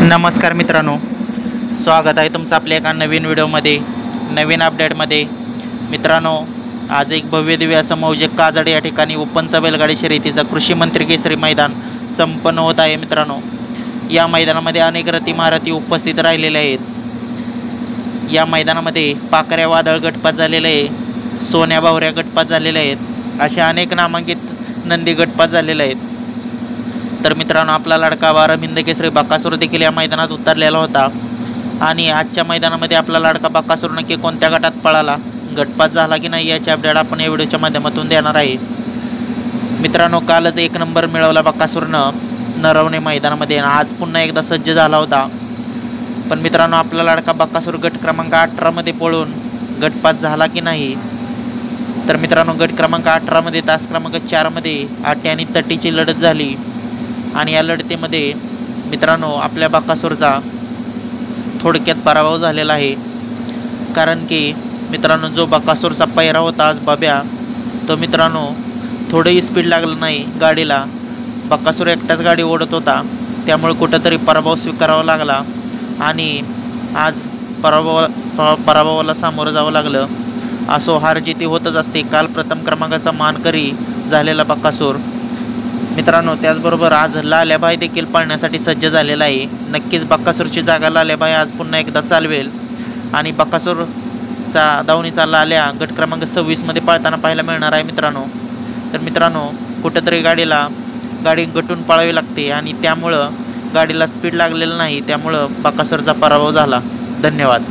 नमस्कार मित्रांनो, स्वागत आहे तुमचं आपल्या एका नवीन व्हिडिओमध्ये, नवीन अपडेटमध्ये। मित्रांनो, आज एक भव्य दिव्य असं मौजे काजड या ठिकाणी ओपनचा बैलगाडी शर्यतीचा कृषी मंत्री केसरी मैदान संपन्न होत आहे। मित्रांनो, या मैदानामध्ये अनेक रथी महारथी उपस्थित राहिलेले आहेत। या मैदानामध्ये पाकऱ्या वादळ गटपात झालेले आहे, सोन्या बावऱ्या गटपात झालेले आहेत, अशा अनेक नामांकित नंदी गटपात झालेले आहेत। तर मित्रांनो, आपला लाडका वारम हिंद केसरी बकासूर देखील या मैदानात उतरलेला होता आणि आजच्या मैदानामध्ये आपला लाडका बकासूर नक्की कोणत्या गटात पळाला, गटपात झाला की नाही याची अपडेट आपण या व्हिडिओच्या माध्यमातून देणार आहे। मित्रांनो, कालच 1 नंबर मिळवला बकासूरनं नरवणे मैदानामध्ये, आज पुन्हा एकदा सज्ज झाला होता। पण मित्रांनो, आपला लाडका बकासूर गट क्रमांक 18 मध्ये पळून गटपात झाला की नाही, तर मित्रांनो, गट क्रमांक 18 मध्ये तास क्रमांक 4 मध्ये आटी आणि तटीची लढत झाली आणि या लढतीमध्ये मित्रांनो आपल्या बकासूरचा थोडक्यात पराभव झालेला आहे। कारण की मित्रांनो, जो बकासूरचा पैरा होता आज बाब्या, तो मित्रांनो थोडंही स्पीड लागलं नाही गाडीला, बकासूर एकटाच गाडी ओढत होता, त्यामुळे कुठंतरी पराभव स्वीकारावा लागला आणि आज पराभवाला सामोरं जावं लागलं। असो, हार जिती होतच असते। काल प्रथम क्रमांकाचा मानकरी झालेला बकासूर मित्रांनो, त्याचबरोबर आज लाल्याबाई देखील पळण्यासाठी सज्ज झालेला आहे। नक्कीच बकासूरची जागा लाल्याबाई आज पुन्हा एकदा चालवेल आणि बकासूरचा दावणीचा लाल्या गट क्रमांक 26 मध्ये पळताना पाहायला मिळणार आहे मित्रांनो। तर मित्रांनो, कुठंतरी गाडी गटून पळावी लागते आणि त्यामुळं गाडीला स्पीड लागलेलं नाही, त्यामुळं बकासूरचा पराभव झाला। धन्यवाद।